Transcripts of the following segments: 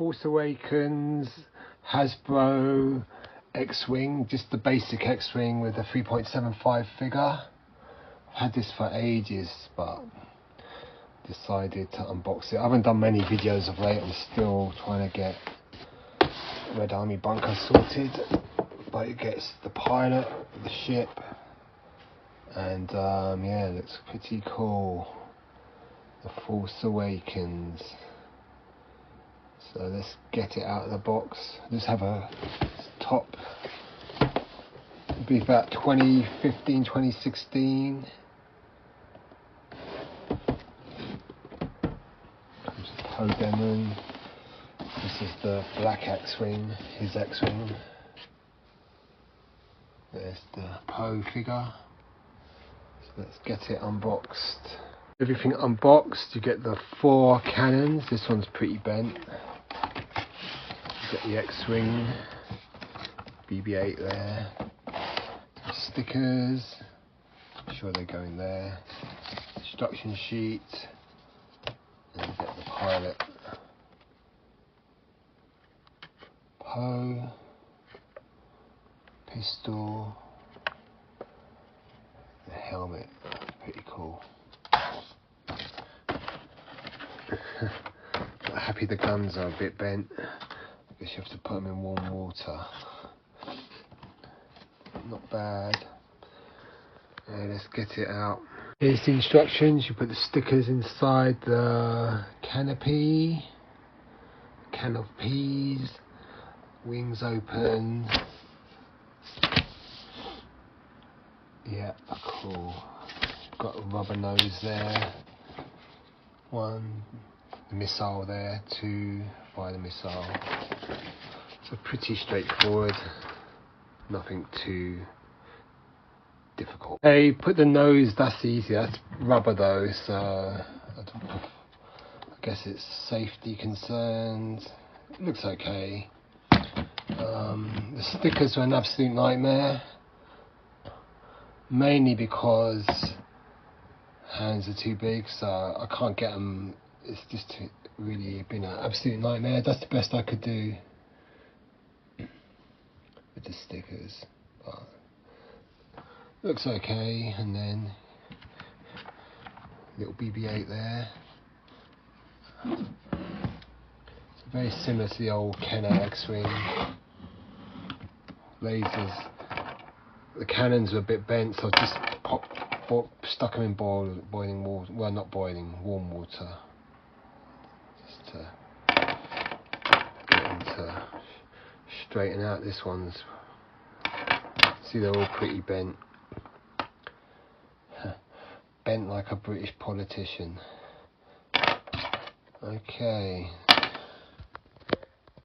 Force Awakens Hasbro X-Wing, just the basic X-Wing with a 3.75 figure. I've had this for ages, but decided to unbox it. I haven't done many videos of late. I'm still trying to get Red Army bunker sorted, but it gets the pilot, the ship, and yeah, it looks pretty cool. The Force Awakens. So let's get it out of the box. Just have a top. It'll be about 2015, 2016. Comes with Poe Dameron. This is the black X-Wing, his X-Wing. There's the Poe figure. So let's get it unboxed. Everything unboxed, you get the 4 cannons. This one's pretty bent. You get the X-Wing, BB-8 there. Stickers, I'm sure they go in there. Instruction sheet, and you get the pilot. Poe, pistol, the helmet, pretty cool. Not happy the guns are a bit bent. I guess you have to put them in warm water. Not bad. Let's get it out. Here's the instructions. You put the stickers inside the canopy. Can of peas. Wings open. Yeah, cool. Got a rubber nose there. 1, the missile there. 2, fire the missile. So pretty straightforward. Nothing too difficult. Hey, put the nose, that's easy. That's rubber though, so I guess it's safety concerns. It looks okay. The stickers were an absolute nightmare, mainly because hands are too big, so I can't get them. It's just really been an absolute nightmare. That's the best I could do with the stickers, but looks okay. And then little BB-8 there. It's very similar to the old Kenner X-Wing. Lasers. The cannons were a bit bent, so I just stuck them in boiling water. Well, not boiling, warm water, just to get them to straighten out. This one's, see, they're all pretty bent. Bent like a British politician. Okay.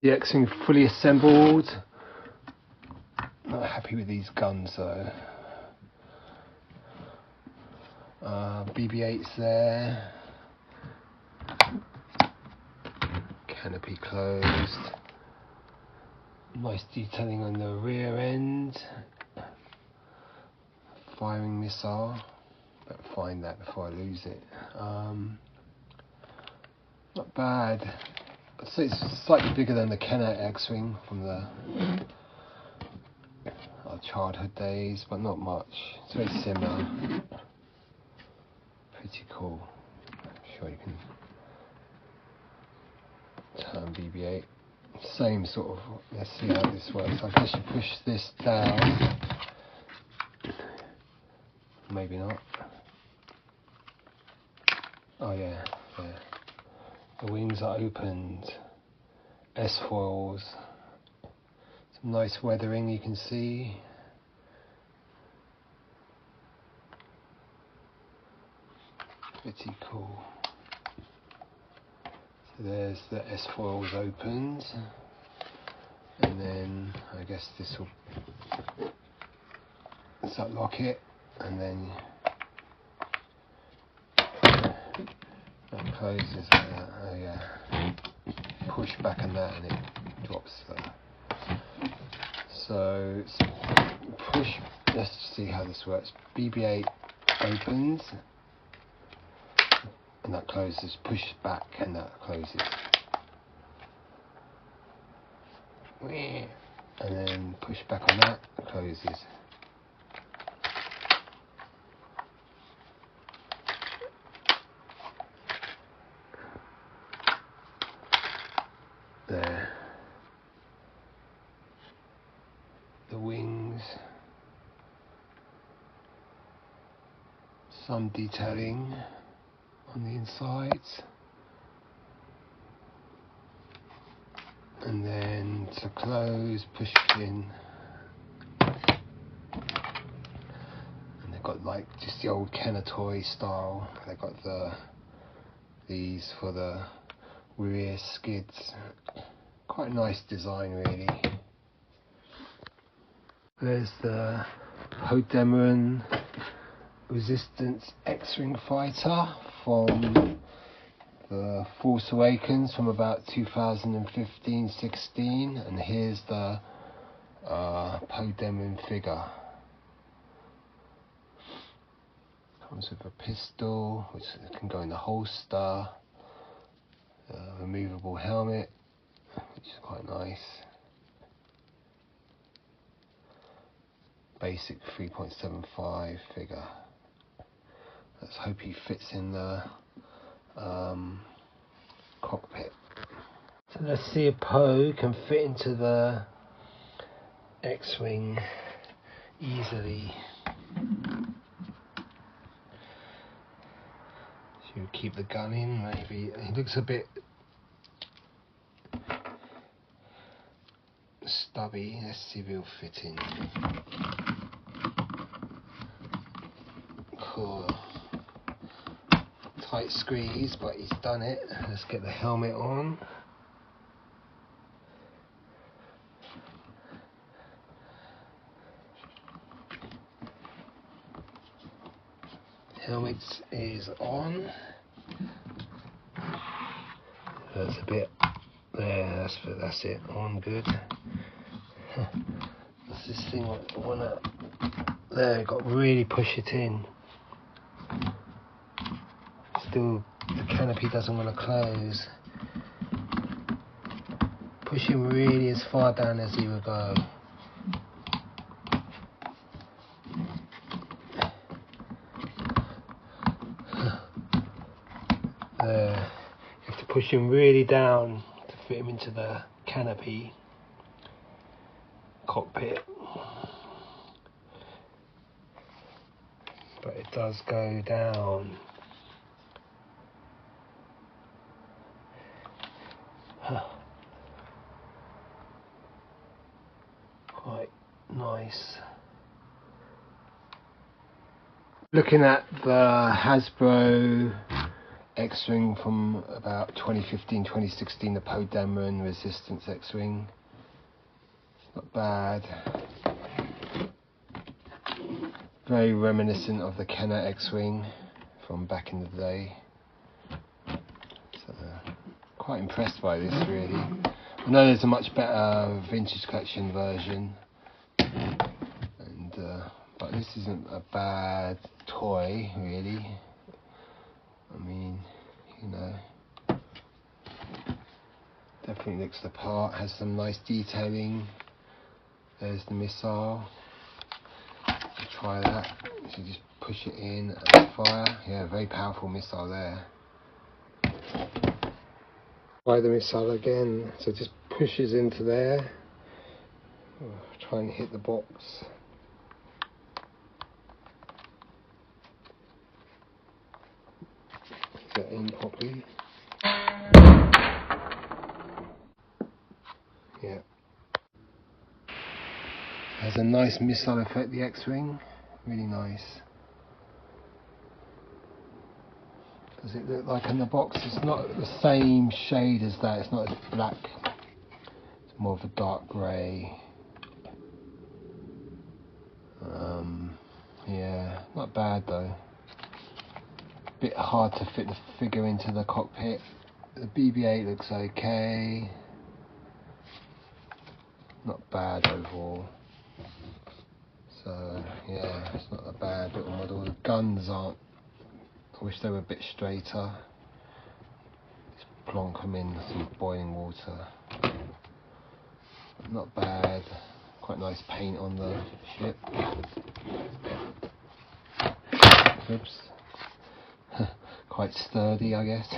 The X-Wing fully assembled. Not happy with these guns though. BB-8's there. Canopy closed. Nice detailing on the rear end. Firing missile. Better find that before I lose it. Not bad. I'd say it's slightly bigger than the Kenner X-Wing from our childhood days, but not much. It's very similar. Pretty cool. I'm sure you can turn BB-8. Same sort of. Let's see how this works. I guess you push this down. Maybe not. Oh yeah, yeah. The wings are opened. S-foils. Some nice weathering you can see. Pretty cool. So there's the S-foils opened. And then I guess this will lock it, and then that closes like that. Oh yeah. Push back on that and it drops there. So it's push. Let's see how this works. BB-8 opens and that closes. Push back and that closes. and then push back on that, closes. There. The wings. Some detailing on the insides. And then to close, push it in. And they've got like just the old Kenner toy style. They've got these for the rear skids. Quite a nice design, really. There's the Hasbro Resistance X-Wing fighter from the Force Awakens from about 2015-16, and here's the Poe Dameron figure. Comes with a pistol which can go in the holster, removable helmet, which is quite nice. Basic 3.75 figure. Let's hope he fits in the cockpit. So let's see if Poe can fit into the X-Wing easily. Should we keep the gun in? Maybe. He looks a bit stubby. Let's see if he'll fit in. Cool. Tight squeeze, but he's done it. Let's get the helmet on. Helmet is on. That's a bit there. That's it. On good. What's this thing? I wanna. There. Got to really push it in. Still, the canopy doesn't want to close. Push him really as far down as he will go. There. You have to push him really down to fit him into the canopy cockpit. But it does go down. Quite nice. Looking at the Hasbro X-Wing from about 2015-2016, the Poe Dameron Resistance X-Wing. It's not bad. Very reminiscent of the Kenner X-Wing from back in the day. So, quite impressed by this, really. I know there's a much better vintage collection version, and but this isn't a bad toy, really. I mean, you know, definitely looks the part. Has some nice detailing. There's the missile. Try that. So just push it in and fire. Yeah, very powerful missile there. Try the missile again. So it just pushes into there. Try and hit the box. Get in properly. Yeah. Has a nice missile effect, the X-Wing. Really nice. Does it look like in the box? It's not the same shade as that. It's not as black. It's more of a dark grey. Yeah, not bad though. Bit hard to fit the figure into the cockpit. The BB-8 looks okay. Not bad overall. So yeah, it's not a bad little model. The guns aren't. I wish they were a bit straighter. Just plonk them in some boiling water. Not bad. Quite nice paint on the ship. Oops. Quite sturdy, I guess.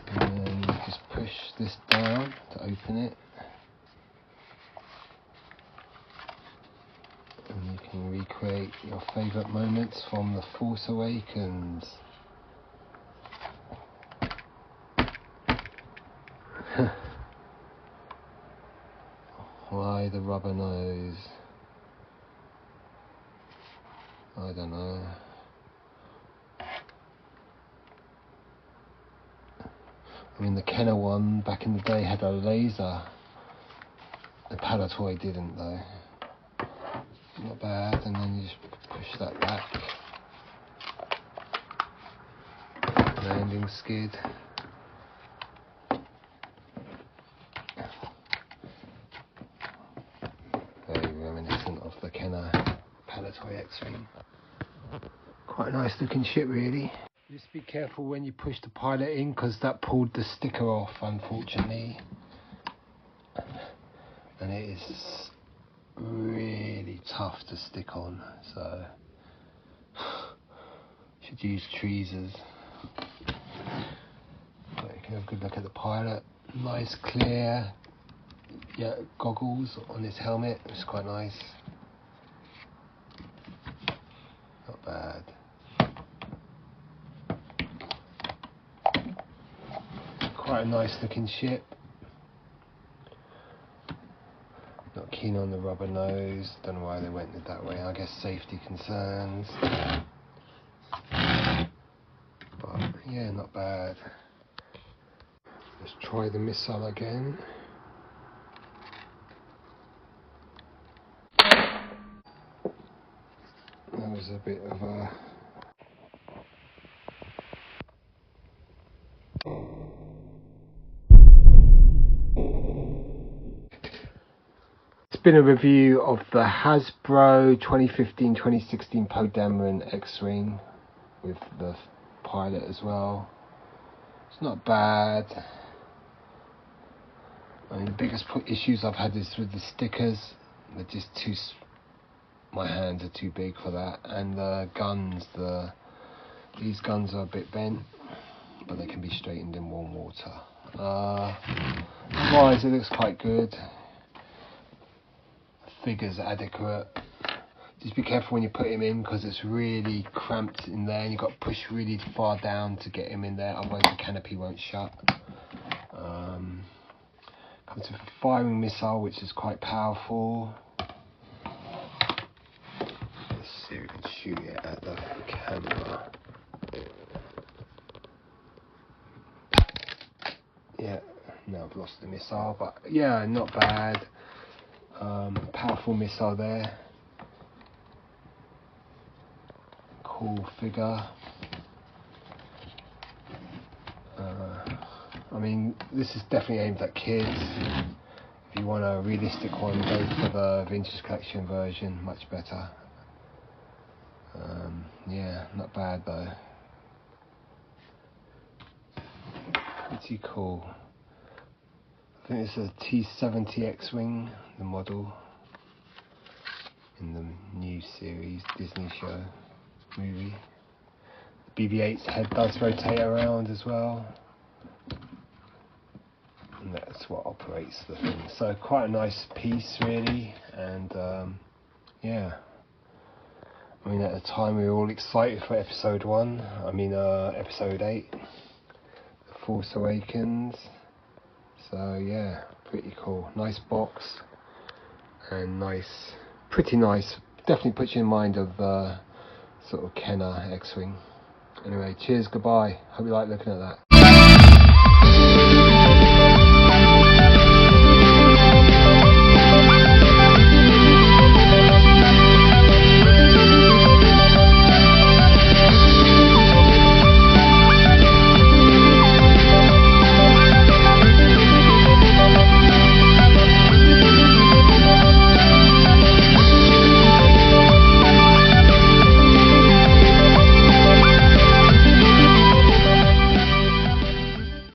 And then you just push this down to open it. And you can recreate your favourite moments from The Force Awakens. Why the rubber nose? I don't know. I mean, the Kenner one back in the day had a laser. The Palatoy didn't though. Not bad. And then you just push that back. Landing skid. Very reminiscent of the Kenner Palatoy X-Wing. Quite a nice looking ship really. Just be careful when you push the pilot in, because that pulled the sticker off unfortunately. And it is really tough to stick on, so should use tweezers. But you can have a good look at the pilot. Nice clear goggles on his helmet, it's quite nice. Not bad. Quite a nice looking ship. Not keen on the rubber nose, don't know why they went it that way, I guess safety concerns. But yeah, not bad. Let's try the missile again. That was a bit of a... It's been a review of the Hasbro 2015-2016 Poe Dameron X-Wing with the pilot as well. It's not bad. I mean, the biggest issues I've had is with the stickers. They're just too... my hands are too big for that. And the guns, these guns are a bit bent, but they can be straightened in warm water. Otherwise, it looks quite good. Figure's adequate. Just be careful when you put him in, because it's really cramped in there and you've got to push really far down to get him in there, otherwise the canopy won't shut. Comes with a firing missile which is quite powerful. Let's see if we can shoot it at the camera. Yeah, now I've lost the missile, but yeah, not bad. Powerful missile there. Cool figure. I mean, this is definitely aimed at kids. If you want a realistic one, go for the vintage collection version, much better. Yeah, not bad though. Pretty cool. I think it's a T70 X-Wing, the model, in the new series, Disney show, movie. BB-8's head does rotate around as well. And that's what operates the thing. So quite a nice piece really, and yeah. I mean, at the time we were all excited for episode 1, episode 8, The Force Awakens. So yeah, pretty cool. Nice box, and nice, pretty nice. Definitely puts you in mind of the sort of Kenner X-Wing. Anyway, cheers, goodbye. Hope you like looking at that.